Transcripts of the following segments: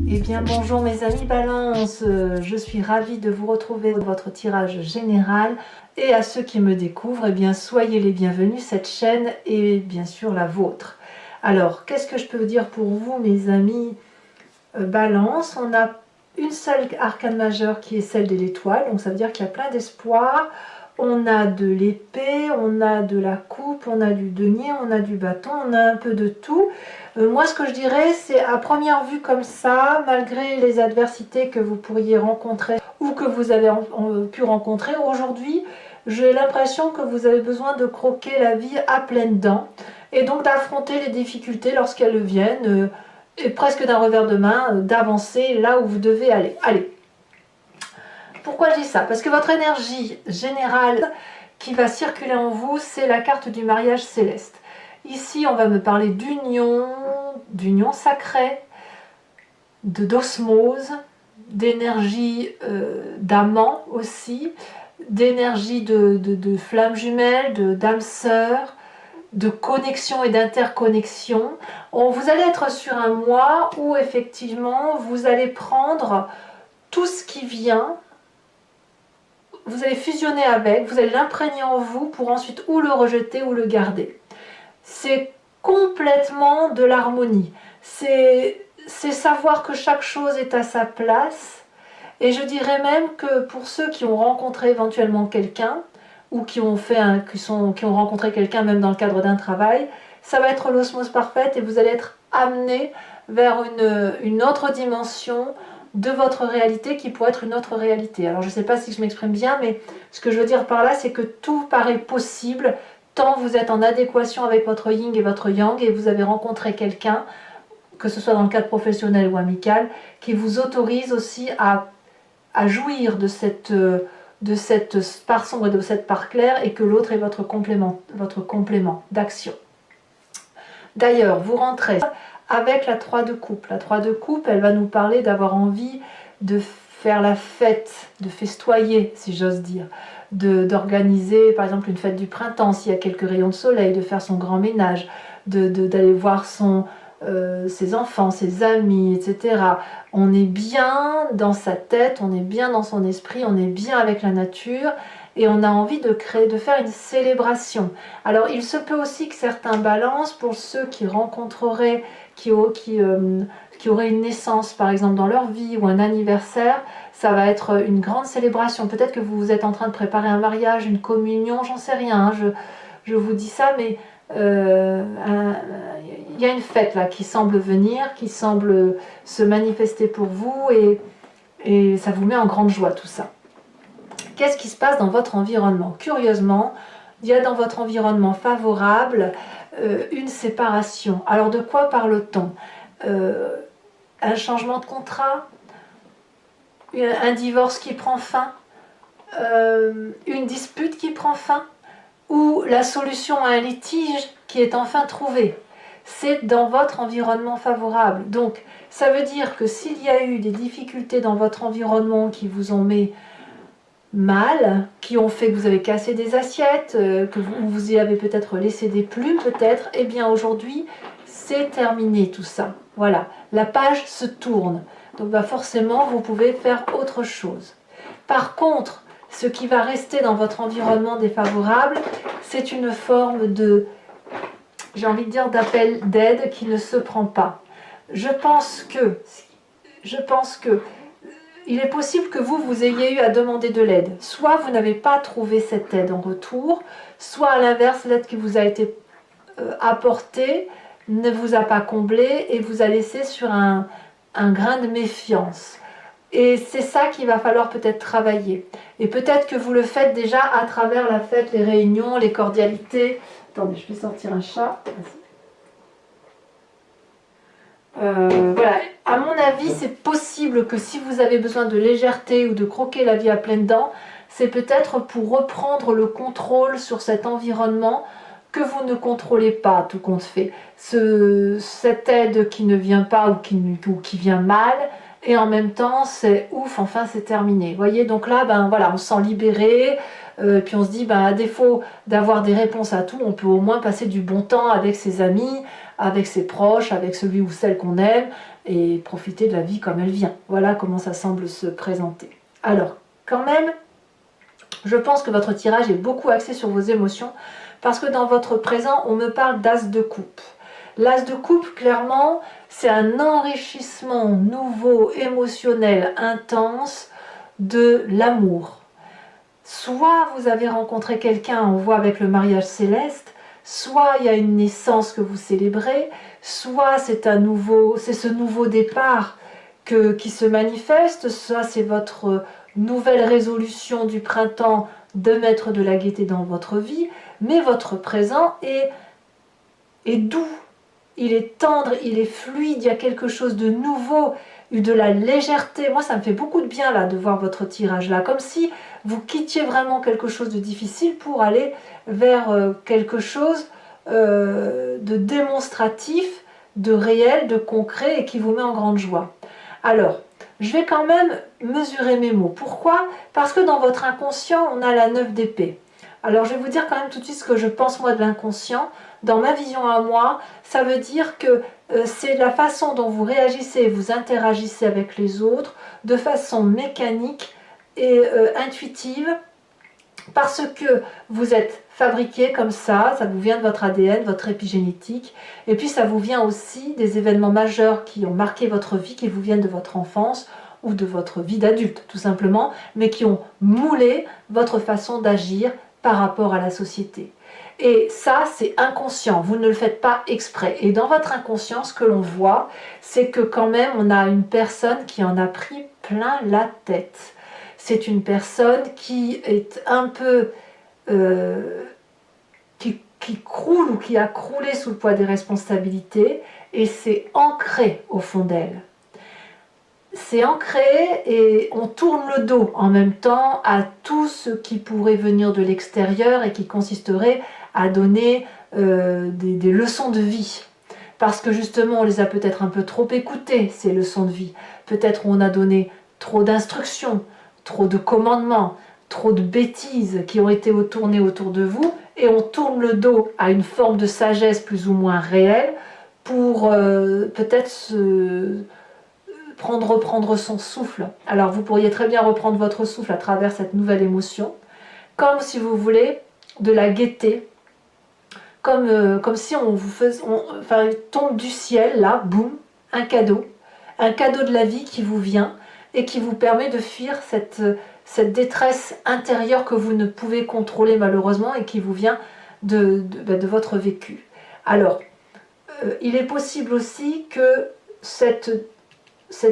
Eh bien bonjour mes amis Balance, je suis ravie de vous retrouver dans votre tirage général et à ceux qui me découvrent, eh bien soyez les bienvenus, cette chaîne est bien sûr la vôtre. Alors qu'est-ce que je peux vous dire pour vous mes amis Balance? On a une seule arcane majeure qui est celle de l'étoile, donc ça veut dire qu'il y a plein d'espoir. On a de l'épée, on a de la coupe, on a du denier, on a du bâton, on a un peu de tout. Moi ce que je dirais c'est à première vue comme ça, malgré les adversités que vous pourriez rencontrer ou que vous avez pu rencontrer aujourd'hui, j'ai l'impression que vous avez besoin de croquer la vie à pleines dents et donc d'affronter les difficultés lorsqu'elles viennent et presque d'un revers de main, d'avancer là où vous devez aller. Allez. Pourquoi je dis ça? Parce que votre énergie générale qui va circuler en vous, c'est la carte du mariage céleste. Ici, on va me parler d'union sacrée, d'osmose, d'énergie d'amant aussi, d'énergie de flammes jumelles, d'âmes sœurs, de connexion et d'interconnexion. Vous allez être sur un mois où effectivement, vous allez prendre tout ce qui vient, vous allez fusionner avec, vous allez l'imprégner en vous pour ensuite ou le rejeter ou le garder. C'est complètement de l'harmonie. C'est savoir que chaque chose est à sa place. Et je dirais même que pour ceux qui ont rencontré éventuellement quelqu'un, ou qui ont rencontré quelqu'un même dans le cadre d'un travail, ça va être l'osmose parfaite et vous allez être amené vers une autre dimension de votre réalité qui pourrait être une autre réalité. Alors je ne sais pas si je m'exprime bien, mais ce que je veux dire par là, c'est que tout paraît possible tant vous êtes en adéquation avec votre yin et votre yang et vous avez rencontré quelqu'un, que ce soit dans le cadre professionnel ou amical, qui vous autorise aussi à jouir de cette part sombre et de cette part claire et que l'autre est votre complément d'action. D'ailleurs, vous rentrez avec la 3 de coupe. La 3 de coupe, elle va nous parler d'avoir envie de faire la fête, de festoyer, si j'ose dire, d'organiser par exemple une fête du printemps s'il y a quelques rayons de soleil, de faire son grand ménage, d'aller voir ses enfants, ses amis, etc. On est bien dans sa tête, on est bien dans son esprit, on est bien avec la nature et on a envie de faire une célébration. Alors il se peut aussi que certains balances, pour ceux qui rencontreraient, qui auraient une naissance par exemple dans leur vie ou un anniversaire, ça va être une grande célébration. Peut-être que vous êtes en train de préparer un mariage, une communion, j'en sais rien, hein, je vous dis ça, mais il y a une fête là qui semble venir, qui semble se manifester pour vous et ça vous met en grande joie tout ça. Qu'est-ce qui se passe dans votre environnement? Curieusement, il y a dans votre environnement favorable une séparation. Alors de quoi parle-t-on? Un changement de contrat, un divorce qui prend fin, une dispute qui prend fin, ou la solution à un litige qui est enfin trouvée. C'est dans votre environnement favorable. Donc ça veut dire que s'il y a eu des difficultés dans votre environnement qui vous ont mis mal, qui ont fait que vous avez cassé des assiettes, que vous y avez peut-être laissé des plumes, peut-être, eh bien aujourd'hui, c'est terminé tout ça. Voilà, la page se tourne. Donc bah forcément, vous pouvez faire autre chose. Par contre, ce qui va rester dans votre environnement défavorable, c'est une forme de, j'ai envie de dire, d'appel d'aide qui ne se prend pas. Je pense que il est possible que vous ayez eu à demander de l'aide. Soit vous n'avez pas trouvé cette aide en retour, soit à l'inverse, l'aide qui vous a été apportée ne vous a pas comblé et vous a laissé sur un grain de méfiance. Et c'est ça qu'il va falloir peut-être travailler. Et peut-être que vous le faites déjà à travers la fête, les réunions, les cordialités. Attendez, je vais sortir un chat. Voilà, à mon avis, c'est possible que si vous avez besoin de légèreté ou de croquer la vie à pleines dents, c'est peut-être pour reprendre le contrôle sur cet environnement que vous ne contrôlez pas, tout compte fait. Cette aide qui ne vient pas ou qui vient mal, et en même temps, c'est ouf, enfin c'est terminé. Vous voyez, donc là, ben voilà, on se sent libéré, puis on se dit, ben, à défaut d'avoir des réponses à tout, on peut au moins passer du bon temps avec ses amis, avec ses proches, avec celui ou celle qu'on aime, et profiter de la vie comme elle vient. Voilà comment ça semble se présenter. Alors, quand même, je pense que votre tirage est beaucoup axé sur vos émotions, parce que dans votre présent, on me parle d'as de coupe. L'as de coupe, clairement, c'est un enrichissement nouveau, émotionnel, intense de l'amour. Soit vous avez rencontré quelqu'un, on voit avec le mariage céleste, soit il y a une naissance que vous célébrez, soit c'est ce nouveau départ qui se manifeste, soit c'est votre nouvelle résolution du printemps de mettre de la gaieté dans votre vie, mais votre présent est doux, il est tendre, il est fluide, il y a quelque chose de nouveau, de la légèreté. Moi, ça me fait beaucoup de bien là de voir votre tirage là, comme si vous quittiez vraiment quelque chose de difficile pour aller vers quelque chose de démonstratif, de réel, de concret et qui vous met en grande joie. Alors, je vais quand même mesurer mes mots. Pourquoi? Parce que dans votre inconscient, on a la 9 d'épée. Alors, je vais vous dire quand même tout de suite ce que je pense moi de l'inconscient. Dans ma vision à moi, ça veut dire que c'est la façon dont vous réagissez, vous interagissez avec les autres de façon mécanique et intuitive, parce que vous êtes fabriqué comme ça vous vient de votre ADN, votre épigénétique, et puis ça vous vient aussi des événements majeurs qui ont marqué votre vie, qui vous viennent de votre enfance ou de votre vie d'adulte tout simplement, mais qui ont moulé votre façon d'agir par rapport à la société. Et ça, c'est inconscient, vous ne le faites pas exprès. Et dans votre inconscient, ce que l'on voit, c'est que quand même, on a une personne qui en a pris plein la tête. C'est une personne qui est un peu... qui croule ou qui a croulé sous le poids des responsabilités, et c'est ancré au fond d'elle. C'est ancré et on tourne le dos en même temps à tout ce qui pourrait venir de l'extérieur et qui consisterait à donner des leçons de vie. Parce que justement, on les a peut-être un peu trop écoutées, ces leçons de vie. Peut-être on a donné trop d'instructions, trop de commandements, trop de bêtises qui ont été tournées autour de vous, et on tourne le dos à une forme de sagesse plus ou moins réelle pour peut-être reprendre son souffle. Alors vous pourriez très bien reprendre votre souffle à travers cette nouvelle émotion, comme si vous voulez de la gaieté, comme si on vous faisait, enfin, il tombe du ciel, là, boum, un cadeau de la vie qui vous vient et qui vous permet de fuir cette détresse intérieure que vous ne pouvez contrôler malheureusement et qui vous vient de votre vécu. Alors, il est possible aussi que cette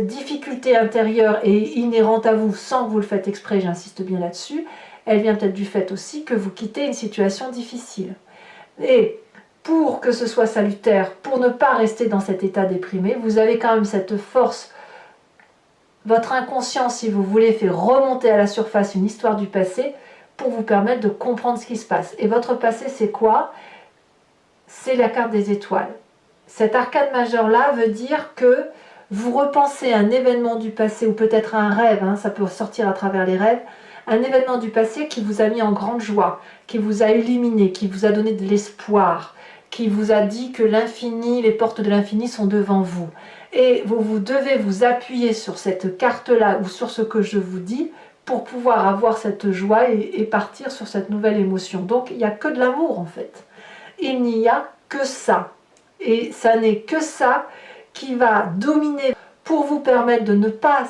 difficulté intérieure est inhérente à vous sans que vous le faites exprès, j'insiste bien là-dessus, elle vient peut-être du fait aussi que vous quittez une situation difficile. Et pour que ce soit salutaire, pour ne pas rester dans cet état déprimé, vous avez quand même cette force. Votre inconscient, si vous voulez, fait remonter à la surface une histoire du passé pour vous permettre de comprendre ce qui se passe. Et votre passé, c'est quoi? C'est la carte des étoiles. Cet arcane majeur-là veut dire que vous repensez un événement du passé, ou peut-être un rêve, ça peut sortir à travers les rêves, un événement du passé qui vous a mis en grande joie, qui vous a illuminé, qui vous a donné de l'espoir, qui vous a dit que l'infini, les portes de l'infini sont devant vous. Et vous devez vous appuyer sur cette carte-là ou sur ce que je vous dis pour pouvoir avoir cette joie et partir sur cette nouvelle émotion. Donc il n'y a que de l'amour en fait. Il n'y a que ça. Et ça n'est que ça qui va dominer pour vous permettre de ne pas...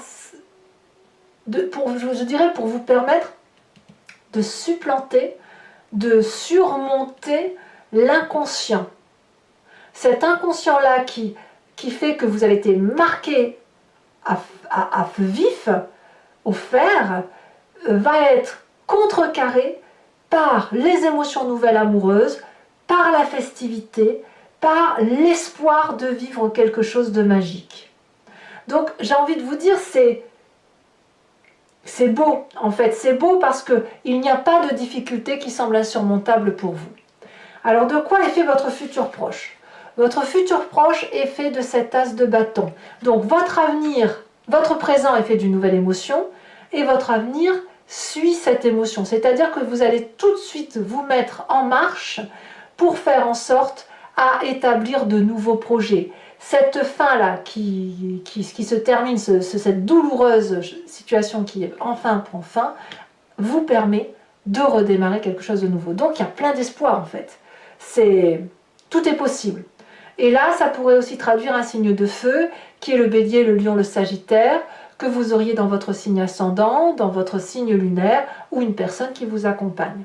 je dirais pour vous permettre de supplanter, de surmonter l'inconscient. Cet inconscient-là qui fait que vous avez été marqué à feu vif, au fer, va être contrecarré par les émotions nouvelles amoureuses, par la festivité, par l'espoir de vivre quelque chose de magique. Donc j'ai envie de vous dire, c'est beau, en fait, c'est beau parce qu'il n'y a pas de difficulté qui semble insurmontable pour vous. Alors de quoi est fait votre futur proche? Votre futur proche est fait de cet as de bâton. Donc votre avenir, votre présent est fait d'une nouvelle émotion et votre avenir suit cette émotion. C'est-à-dire que vous allez tout de suite vous mettre en marche pour faire en sorte à établir de nouveaux projets. Cette fin-là qui se termine, cette douloureuse situation qui enfin prend fin, vous permet de redémarrer quelque chose de nouveau. Donc il y a plein d'espoir en fait. Tout est possible. Et là, ça pourrait aussi traduire un signe de feu, qui est le bélier, le lion, le sagittaire, que vous auriez dans votre signe ascendant, dans votre signe lunaire, ou une personne qui vous accompagne.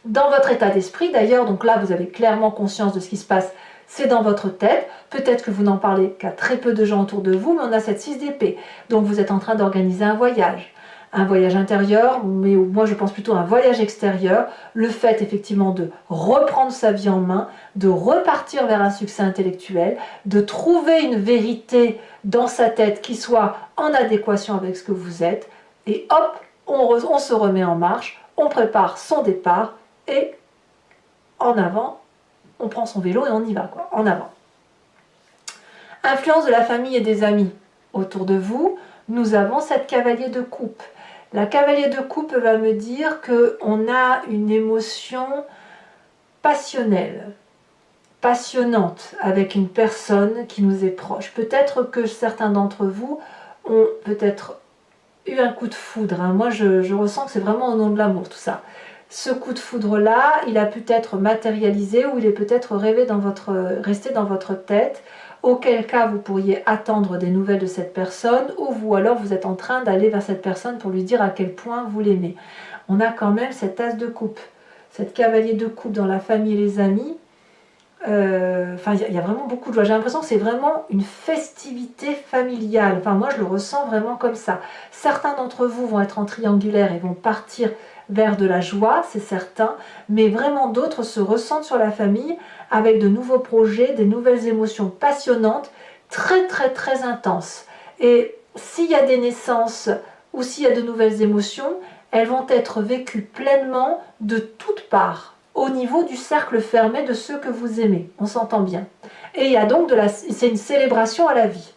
Dans votre état d'esprit, d'ailleurs, donc là, vous avez clairement conscience de ce qui se passe, c'est dans votre tête. Peut-être que vous n'en parlez qu'à très peu de gens autour de vous, mais on a cette 6 d'épée. Donc vous êtes en train d'organiser un voyage intérieur, mais moi je pense plutôt à un voyage extérieur, le fait effectivement de reprendre sa vie en main, de repartir vers un succès intellectuel, de trouver une vérité dans sa tête qui soit en adéquation avec ce que vous êtes, et hop, on se remet en marche, on prépare son départ, et en avant, on prend son vélo et on y va, quoi, en avant. Influence de la famille et des amis autour de vous, nous avons cette cavalier de coupe. La cavalier de coupe va me dire qu'on a une émotion passionnelle, passionnante avec une personne qui nous est proche. Peut-être que certains d'entre vous ont peut-être eu un coup de foudre. Hein. Moi, je ressens que c'est vraiment au nom de l'amour, tout ça. Ce coup de foudre-là, il a peut-être matérialisé ou il est peut-être resté dans votre tête, auquel cas vous pourriez attendre des nouvelles de cette personne, ou alors vous êtes en train d'aller vers cette personne pour lui dire à quel point vous l'aimez. On a quand même cet as de coupe, cette cavalier de coupe dans la famille et les amis. Enfin, il y a vraiment beaucoup de joie. J'ai l'impression que c'est vraiment une festivité familiale. Enfin, moi, je le ressens vraiment comme ça. Certains d'entre vous vont être en triangulaire et vont partir vers de la joie, c'est certain, mais vraiment d'autres se ressentent sur la famille avec de nouveaux projets, des nouvelles émotions passionnantes, très très très intenses. Et s'il y a des naissances ou s'il y a de nouvelles émotions, elles vont être vécues pleinement de toutes parts, au niveau du cercle fermé de ceux que vous aimez. On s'entend bien. Et il y a donc c'est une célébration à la vie.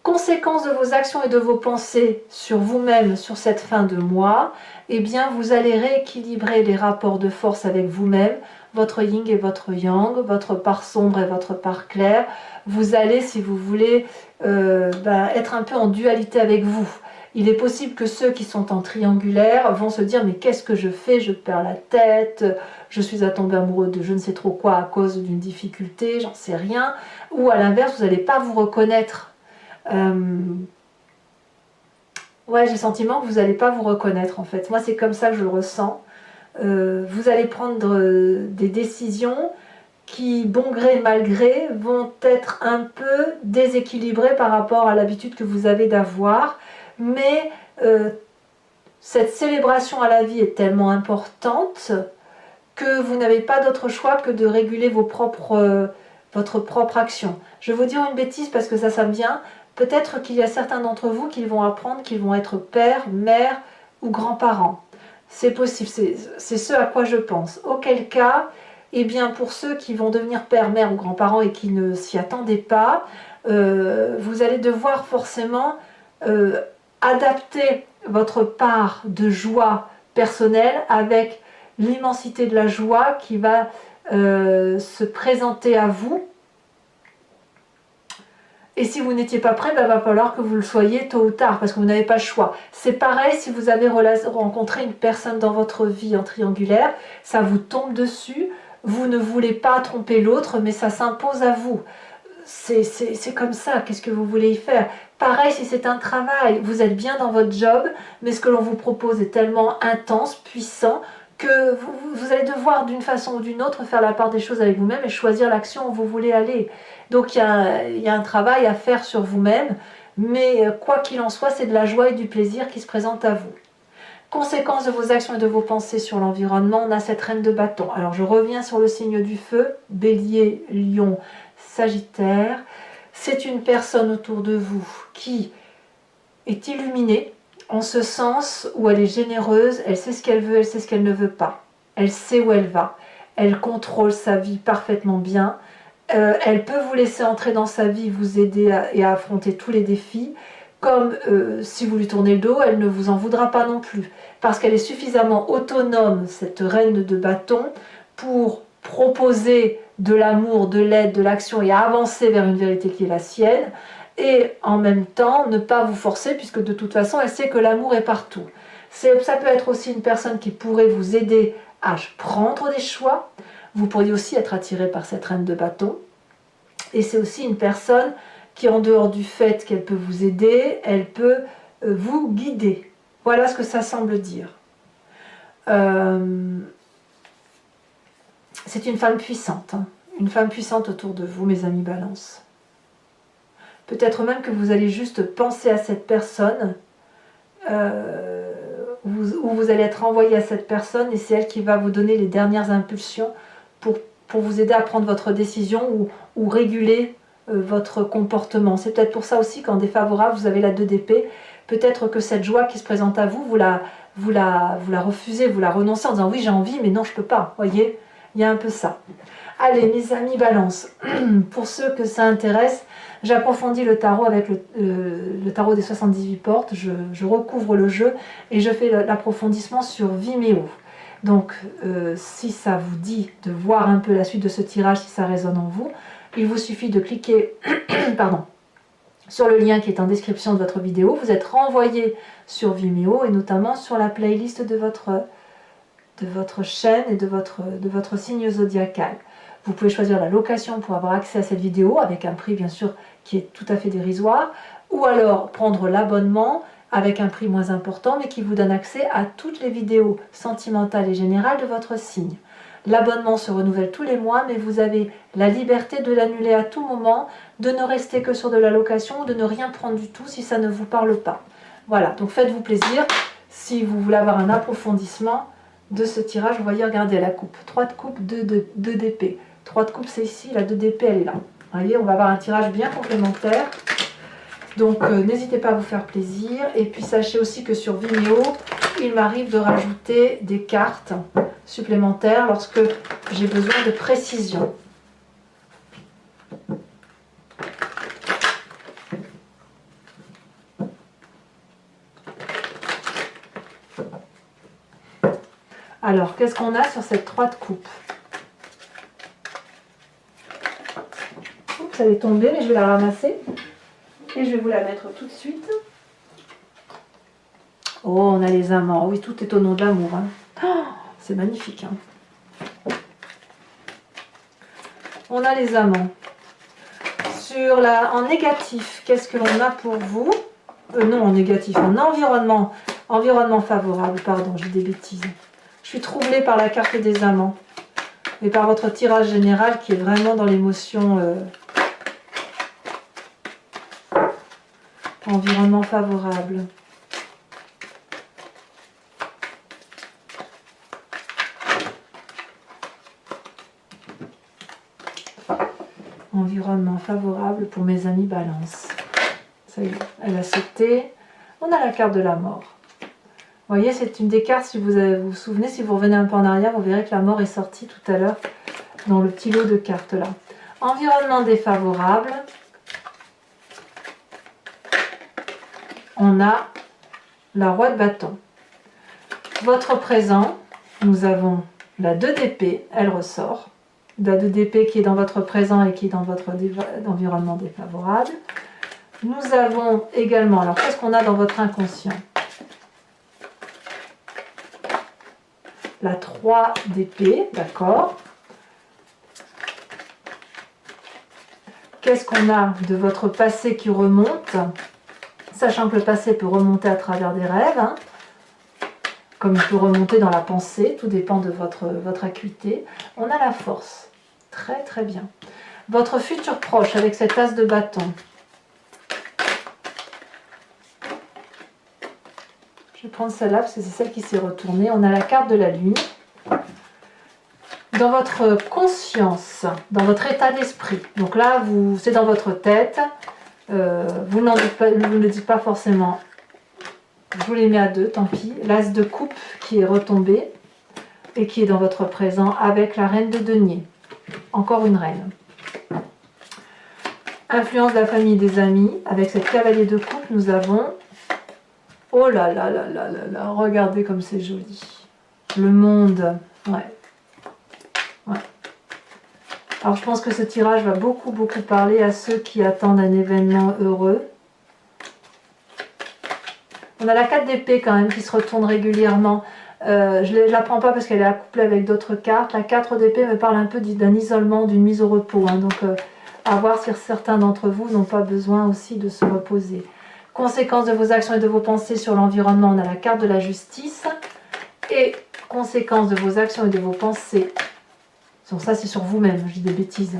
Conséquence de vos actions et de vos pensées sur vous-même sur cette fin de mois, eh bien vous allez rééquilibrer les rapports de force avec vous-même, votre yin et votre yang, votre part sombre et votre part claire. Vous allez, si vous voulez, être un peu en dualité avec vous. Il est possible que ceux qui sont en triangulaire vont se dire « mais qu'est-ce que je fais? Je perds la tête, je suis à tomber amoureux de je ne sais trop quoi à cause d'une difficulté, j'en sais rien. » Ou à l'inverse, vous n'allez pas vous reconnaître. Ouais, j'ai le sentiment que vous n'allez pas vous reconnaître en fait. Moi, c'est comme ça que je le ressens. Vous allez prendre des décisions qui, bon gré mal gré, vont être un peu déséquilibrées par rapport à l'habitude que vous avez d'avoir. Mais cette célébration à la vie est tellement importante que vous n'avez pas d'autre choix que de réguler votre propre action. Je vais vous dire une bêtise parce que ça me vient. Peut-être qu'il y a certains d'entre vous qui vont apprendre qu'ils vont être père, mère ou grands-parents. C'est possible, c'est ce à quoi je pense. Auquel cas, eh bien pour ceux qui vont devenir père, mère ou grands-parents et qui ne s'y attendaient pas, vous allez devoir forcément adapter votre part de joie personnelle avec l'immensité de la joie qui va se présenter à vous. Et si vous n'étiez pas prêt, il va falloir que vous le soyez tôt ou tard, parce que vous n'avez pas le choix. C'est pareil si vous avez rencontré une personne dans votre vie en triangulaire, ça vous tombe dessus, vous ne voulez pas tromper l'autre, mais ça s'impose à vous. C'est comme ça, qu'est-ce que vous voulez y faire? Pareil si c'est un travail, vous êtes bien dans votre job, mais ce que l'on vous propose est tellement intense, puissant, que vous allez devoir d'une façon ou d'une autre faire la part des choses avec vous-même et choisir l'action où vous voulez aller. Donc il y a un travail à faire sur vous-même, mais quoi qu'il en soit, c'est de la joie et du plaisir qui se présentent à vous. Conséquence de vos actions et de vos pensées sur l'environnement, on a cette reine de bâton. Alors je reviens sur le signe du feu, bélier, lion, sagittaire. C'est une personne autour de vous qui est illuminée, en ce sens où elle est généreuse, elle sait ce qu'elle veut, elle sait ce qu'elle ne veut pas. Elle sait où elle va. Elle contrôle sa vie parfaitement bien. Elle peut vous laisser entrer dans sa vie, vous aider à affronter tous les défis. Comme si vous lui tournez le dos, elle ne vous en voudra pas non plus. Parce qu'elle est suffisamment autonome, cette reine de bâton, pour proposer de l'amour, de l'aide, de l'action et avancer vers une vérité qui est la sienne, et en même temps ne pas vous forcer puisque de toute façon elle sait que l'amour est partout. Ça peut être aussi une personne qui pourrait vous aider à prendre des choix. Vous pourriez aussi être attiré par cette reine de bâton, et c'est aussi une personne qui, en dehors du fait qu'elle peut vous aider, elle peut vous guider. Voilà ce que ça semble dire. C'est une femme puissante, hein. Une femme puissante autour de vous, mes amis Balance. Peut-être même que vous allez juste penser à cette personne, où vous allez être envoyé à cette personne, et c'est elle qui va vous donner les dernières impulsions pour vous aider à prendre votre décision ou réguler votre comportement. C'est peut-être pour ça aussi qu'en défavorable, vous avez la 2 d'épée. Peut-être que cette joie qui se présente à vous, vous la refusez, vous la renoncez en disant oui j'ai envie mais non je peux pas, voyez, il y a un peu ça. Allez mes amis Balance, pour ceux que ça intéresse, j'approfondis le tarot avec le tarot des 78 portes, je recouvre le jeu et je fais l'approfondissement sur Vimeo. Donc si ça vous dit de voir un peu la suite de ce tirage, si ça résonne en vous, il vous suffit de cliquer pardon, sur le lien qui est en description de votre vidéo. Vous êtes renvoyé sur Vimeo et notamment sur la playlist de votre chaîne et de votre signe zodiacal. Vous pouvez choisir la location pour avoir accès à cette vidéo avec un prix bien sûr qui est tout à fait dérisoire, ou alors prendre l'abonnement avec un prix moins important mais qui vous donne accès à toutes les vidéos sentimentales et générales de votre signe. L'abonnement se renouvelle tous les mois, mais vous avez la liberté de l'annuler à tout moment, de ne rester que sur de la location ou de ne rien prendre du tout si ça ne vous parle pas. Voilà, donc faites-vous plaisir. Si vous voulez avoir un approfondissement de ce tirage, vous voyez, regardez la coupe. 3 de coupe, 2 d'épée. 3 de coupe, c'est ici, la 2 d'épée, elle est là. Vous voyez, on va avoir un tirage bien complémentaire. Donc n'hésitez pas à vous faire plaisir. Et puis sachez aussi que sur Vimeo, il m'arrive de rajouter des cartes supplémentaires lorsque j'ai besoin de précision. Alors, qu'est-ce qu'on a sur cette 3 de coupe? Oups, elle est tombée, mais je vais la ramasser. Et je vais vous la mettre tout de suite. Oh, on a les amants. Oui, tout est au nom de l'amour. Hein. Oh, c'est magnifique. Hein. On a les amants. En négatif, qu'est-ce que l'on a pour vous? Non, en négatif, en environnement. Environnement favorable, pardon, j'ai des bêtises. Je suis troublée par la carte des amants. Et par votre tirage général qui est vraiment dans l'émotion. Environnement favorable. Environnement favorable pour mes amis Balance. Ça y est, elle a sauté. On a la carte de la mort. Vous voyez, c'est une des cartes, si vous vous souvenez, si vous revenez un peu en arrière, vous verrez que la mort est sortie tout à l'heure dans le petit lot de cartes là. Environnement défavorable. On a la roi de bâton. Votre présent, nous avons la 2 d'épée, elle ressort. La 2 d'épée qui est dans votre présent et qui est dans votre environnement défavorable. Nous avons également, alors qu'est-ce qu'on a dans votre inconscient? La 3 d'épée, d'accord. Qu'est-ce qu'on a de votre passé qui remonte? Sachant que le passé peut remonter à travers des rêves, hein, comme il peut remonter dans la pensée, tout dépend de votre acuité. On a la force, très très bien. Votre futur proche avec cette as de bâton. Je vais prendre celle-là parce que c'est celle qui s'est retournée. On a la carte de la lune. Dans votre conscience, dans votre état d'esprit. Donc là, c'est dans votre tête. Vous ne le dites pas forcément. Je vous les mets à 2, tant pis. L'as de coupe qui est retombé et qui est dans votre présent avec la reine de denier. Encore une reine. Influence de la famille et des amis. Avec cette cavalier de coupe, nous avons... Oh là là là là là là, regardez comme c'est joli. Le monde, ouais. Ouais. Alors je pense que ce tirage va beaucoup parler à ceux qui attendent un événement heureux. On a la 4 d'épée quand même qui se retourne régulièrement. Je ne la prends pas parce qu'elle est accouplée avec d'autres cartes. La 4 d'épée me parle un peu d'un isolement, d'une mise au repos. Hein. Donc à voir si certains d'entre vous n'ont pas besoin aussi de se reposer. Conséquences de vos actions et de vos pensées sur l'environnement, on a la carte de la justice. Et conséquences de vos actions et de vos pensées. Donc ça c'est sur vous-même, je dis des bêtises.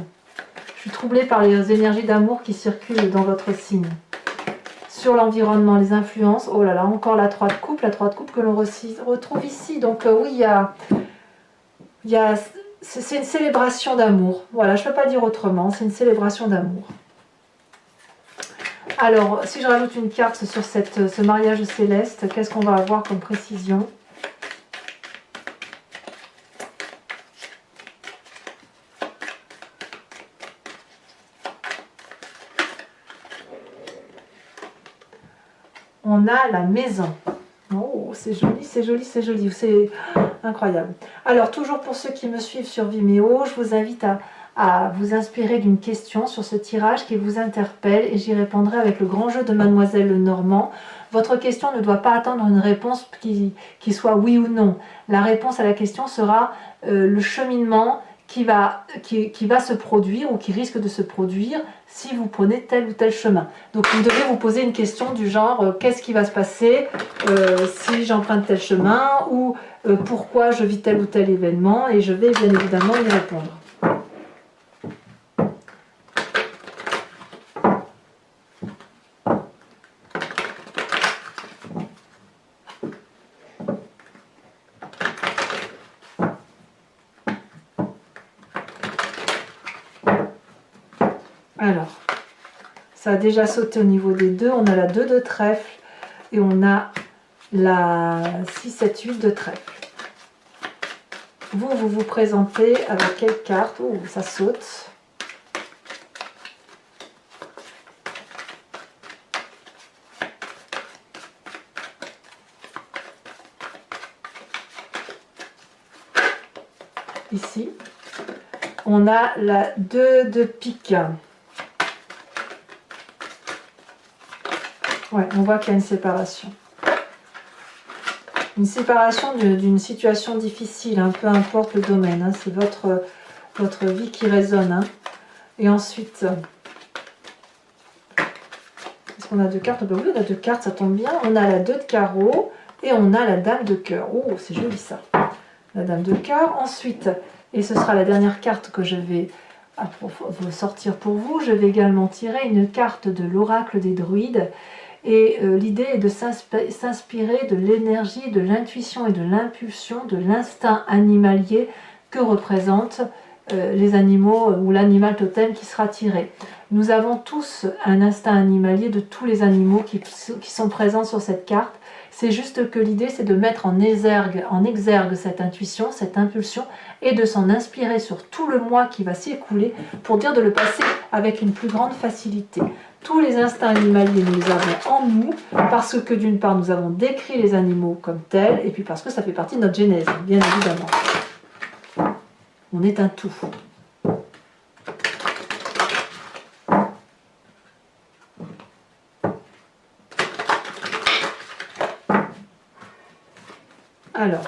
Je suis troublée par les énergies d'amour qui circulent dans votre signe. Sur l'environnement, les influences, oh là là, encore la 3 de coupe que l'on retrouve ici. Donc oui, c'est une célébration d'amour. Voilà, je ne peux pas dire autrement, c'est une célébration d'amour. Alors, si je rajoute une carte sur ce mariage céleste, qu'est-ce qu'on va avoir comme précision ? On a la maison. Oh, c'est joli, c'est joli, c'est joli. C'est incroyable. Alors, toujours pour ceux qui me suivent sur Vimeo, je vous invite à vous inspirer d'une question sur ce tirage qui vous interpelle et j'y répondrai avec le grand jeu de Mademoiselle Lenormand. Votre question ne doit pas attendre une réponse qui soit oui ou non. La réponse à la question sera le cheminement qui va se produire ou qui risque de se produire si vous prenez tel ou tel chemin. Donc vous devez vous poser une question du genre qu'est-ce qui va se passer si j'emprunte tel chemin ou pourquoi je vis tel ou tel événement et je vais bien évidemment y répondre. Alors, ça a déjà sauté au niveau des deux. On a la 2 de trèfle et on a la 6, 7, 8 de trèfle. Vous vous présentez avec quelle carte? Oh, ça saute. Ici, on a la 2 de pique. Ouais, on voit qu'il y a une séparation. Une séparation d'une situation difficile, hein, peu importe le domaine. Hein, c'est votre vie qui résonne. Hein. Et ensuite, est-ce qu'on a 2 cartes? Ben oui, on a 2 cartes, ça tombe bien. On a la 2 de carreau et on a la dame de cœur. Oh, c'est joli ça. La dame de cœur. Ensuite, et ce sera la dernière carte que je vais sortir pour vous, je vais également tirer une carte de l'oracle des druides. Et l'idée est de s'inspirer de l'énergie, de l'intuition et de l'impulsion, de l'instinct animalier que représentent les animaux ou l'animal totem qui sera tiré. Nous avons tous un instinct animalier de tous les animaux qui sont présents sur cette carte. C'est juste que l'idée c'est de mettre en exergue cette intuition, cette impulsion et de s'en inspirer sur tout le mois qui va s'écouler pour dire de le passer avec une plus grande facilité. Tous les instincts animaliers, nous les avons en nous, parce que d'une part, nous avons décrit les animaux comme tels, et puis parce que ça fait partie de notre genèse, bien évidemment. On est un tout. Alors,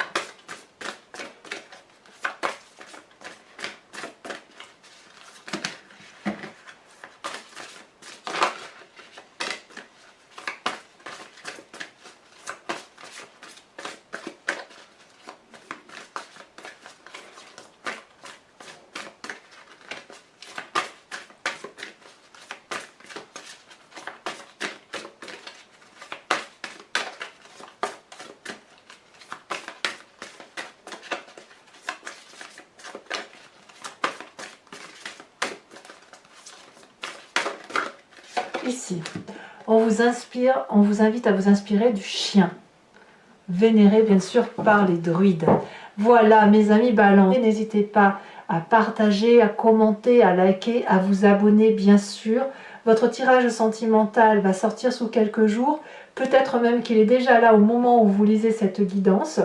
ici, on vous invite à vous inspirer du chien, vénéré bien sûr par les druides. Voilà mes amis Balance, n'hésitez pas à partager, à commenter, à liker, à vous abonner bien sûr. Votre tirage sentimental va sortir sous quelques jours, peut-être même qu'il est déjà là au moment où vous lisez cette guidance.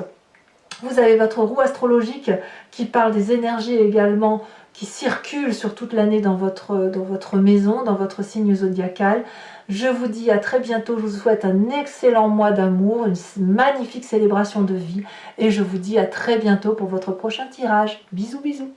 Vous avez votre roue astrologique qui parle des énergies également qui circulent sur toute l'année dans votre maison, dans votre signe zodiacal. Je vous dis à très bientôt, je vous souhaite un excellent mois d'amour, une magnifique célébration de vie et je vous dis à très bientôt pour votre prochain tirage. Bisous bisous.